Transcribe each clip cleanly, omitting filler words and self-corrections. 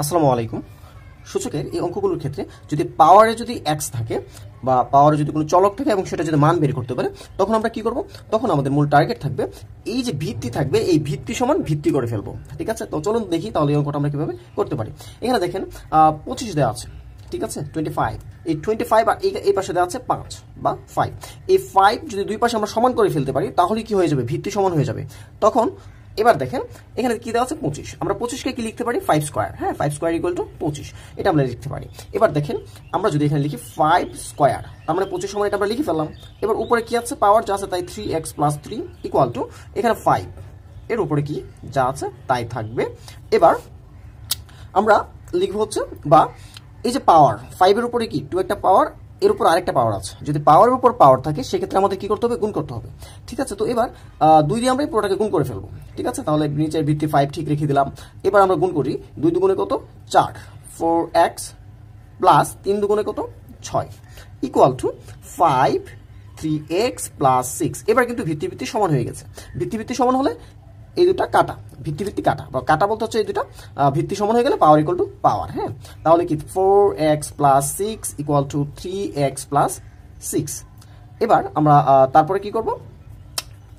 আসসালামু আলাইকুম। সূচকের এই অঙ্কগুলোর ক্ষেত্রে যদি পাওয়ারে যদি এক্স থাকে বা পাওয়ারে যদি কোনো চলক থাকে এবং সেটা যদি মান বের করতে পারে, তখন আমরা কি করব? তখন আমাদের মূল টার্গেট থাকবে এই যে ভিত্তি থাকবে, এই ভিত্তি সমান ভিত্তি করে ফেলবো। ঠিক আছে, তো চলুন দেখি তাহলে এই অঙ্কটা আমরা কিভাবে করতে পারি। এখানে দেখেন 25 দেওয়া আছে, ঠিক আছে, 25। এই 25 আর এই পাশে দেওয়া আছে 5 বা 5। এই 5 যদি দুই পাশে আমরা সমান করে ফেলতে পারি তাহলে কি হয়ে যাবে? ভিত্তি সমান হয়ে যাবে। তখন এবার দেখেন এখানে কি দেওয়া আছে 25, আমরা 25কে কি লিখতে পারি? 5 স্কয়ার। হ্যাঁ, 5 স্কয়ার ইকুয়াল টু 25, এটা আমরা লিখতে পারি। এবার দেখেন আমরা যদি এখানে লিখি 5 স্কয়ার, তার মানে 25 সমান এটা আমরা লিখে ফেললাম। এবার উপরে কি আছে? পাওয়ার যা আছে তাই 3x প্লাস 3 ইকুয়াল টু এখানে 5, এর উপরে কি যা আছে তাই থাকবে। এবার আমরা লিখবো হচ্ছে বা এই যে পাওয়ার 5 এর উপরে কি 2 একটা পাওয়ার, এর উপর আরেকটা পাওয়ার আছে। যদি পাওয়ারের উপর পাওয়ার থাকে সেক্ষেত্রে আমাদের কি করতে হবে? গুণ করতে হবে। ঠিক আছে, তো এবার 2 দিয়ে আমরা পুরোটাকে গুণ করে ফেলবো। ঠিক আছে, তাহলে নিচের ভিত্তি 5 ঠিক রেখে দিলাম। এবার আমরা গুণ করি, 2 দুগুণে কত? 4, 4x প্লাস 3 দুগুণে কত? 6 ইকুয়াল টু 5 3x প্লাস 6। এবার কিন্তু ভিত্তি সমান হয়ে গেছে। ভিত্তি সমান হলে এই দুটা কাটা, ভিত্তি কাটা বা কাটা বলতে হচ্ছে এই দুটা ভিত্তি সমান হয়ে গেলে পাওয়ার ইকুয়াল টু পাওয়ার। হ্যাঁ, তাহলে কি 4x plus 6 equal to 3x plus 6। এবার আমরা তারপরে কি করব?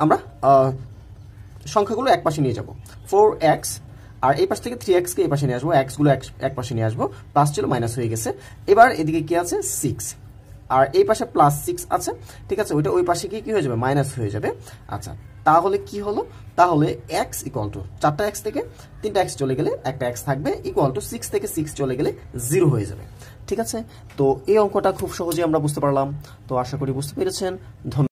আমরা সংখ্যাগুলো এক পাশে নিয়ে যাব। 4x আর এই পাশ থেকে 3x কে এই পাশে নিয়ে আসবো, x গুলো এক পাশে নিয়ে আসবো, প্লাস ছিল মাইনাস হয়ে গেছে। এবার এদিকে কি আছে? 6 আর এই পাশে প্লাস 6 আছে। ঠিক আছে, ওইটা ওই পাশে গিয়ে কি হয়ে যাবে? মাইনাস হয়ে যাবে। আচ্ছা, তাহলে কি হলো? তাহলে x ইকুয়াল টু 4টা x থেকে 3টা x চলে গেলে একটা x থাকবে, ইকুয়াল টু 6 থেকে 6 চলে গেলে 0 হয়ে যাবে। ঠিক আছে, তো এই অঙ্কটা খুব সহজেই আমরা বুঝতে পারলাম। তো আশা করি বুঝতে পেরেছেন। ধন্যবাদ।